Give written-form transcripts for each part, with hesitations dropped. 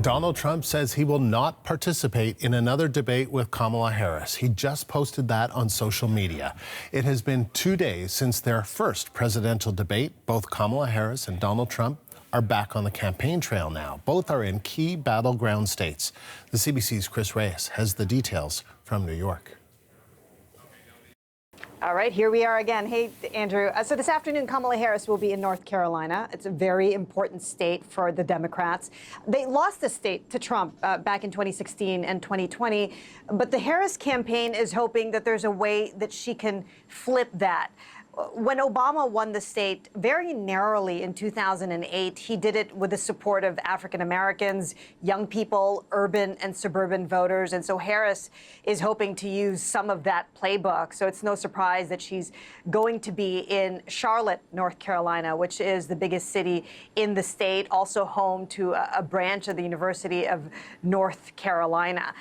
Donald Trump says he will not participate in another debate with Kamala Harris. He just posted that on social media. It has been 2 days since their first presidential debate. Both Kamala Harris and Donald Trump are back on the campaign trail now. Both are in key battleground states. The CBC's Chris Reyes has the details from New York. All right, here we are again. Hey, Andrew. So this afternoon, Kamala Harris will be in North Carolina. It's a very important state for the Democrats. They lost the state to Trump back in 2016 and 2020, but the Harris campaign is hoping that there's a way that she can flip that. When Obama won the state very narrowly in 2008, he did it with the support of African Americans, young people, urban and suburban voters. And so Harris is hoping to use some of that playbook. So it's no surprise that she's going to be in Charlotte, North Carolina, which is the biggest city in the state, also home to a branch of the University of North Carolina.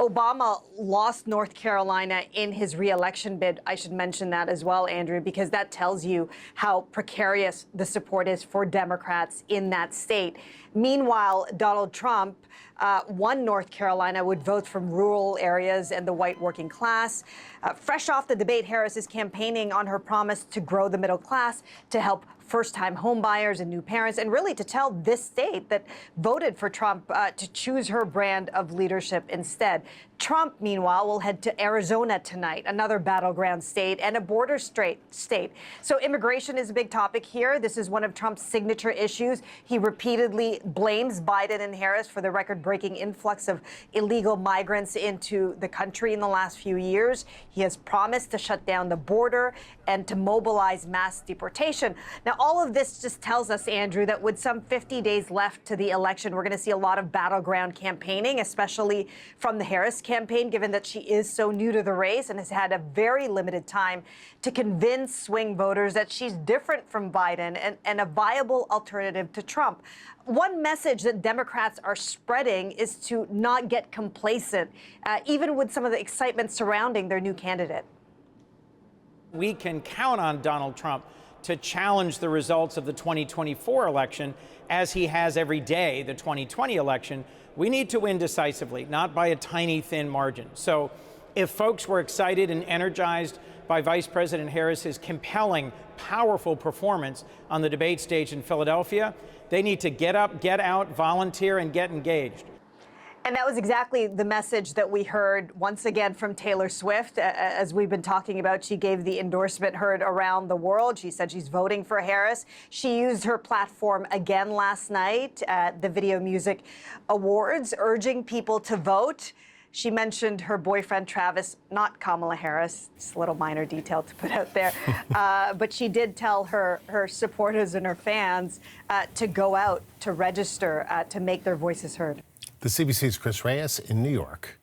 Obama lost North Carolina in his re-election bid. I should mention that as well, Andrew, because that tells you how precarious the support is for Democrats in that state. Meanwhile, Donald Trump won North Carolina with votes from rural areas and the white working class. Fresh off the debate, Harris is campaigning on her promise to grow the middle class, to help first-time homebuyers and new parents, and really to tell this state that voted for Trump to choose her brand of leadership instead. Trump, meanwhile, will head to Arizona tonight, another battleground state and a border state. So immigration is a big topic here. This is one of Trump's signature issues. He repeatedly blames Biden and Harris for the record-breaking influx of illegal migrants into the country in the last few years. He has promised to shut down the border and to mobilize mass deportation. Now, all of this just tells us, Andrew, that with some 50 days left to the election, we're going to see a lot of battleground campaigning, especially from the Harris campaign, given that she is so new to the race and has had a very limited time to convince swing voters that she's different from Biden and a viable alternative to Trump. One message that Democrats are spreading is to not get complacent, even with some of the excitement surrounding their new candidate. We can count on Donald Trump to challenge the results of the 2024 election, as he has every day the 2020 election. We need to win decisively, not by a tiny, thin margin. So if folks were excited and energized by Vice President Harris's compelling, powerful performance on the debate stage in Philadelphia, they need to get up, get out, volunteer, and get engaged. And that was exactly the message that we heard once again from Taylor Swift. As we've been talking about, she gave the endorsement heard around the world. She said she's voting for Harris. She used her platform again last night at the Video Music Awards, urging people to vote. She mentioned her boyfriend, Travis, not Kamala Harris. It's a little minor detail to put out there. But she did tell her supporters and her fans to go out, to register, to make their voices heard. The CBC's Chris Reyes in New York.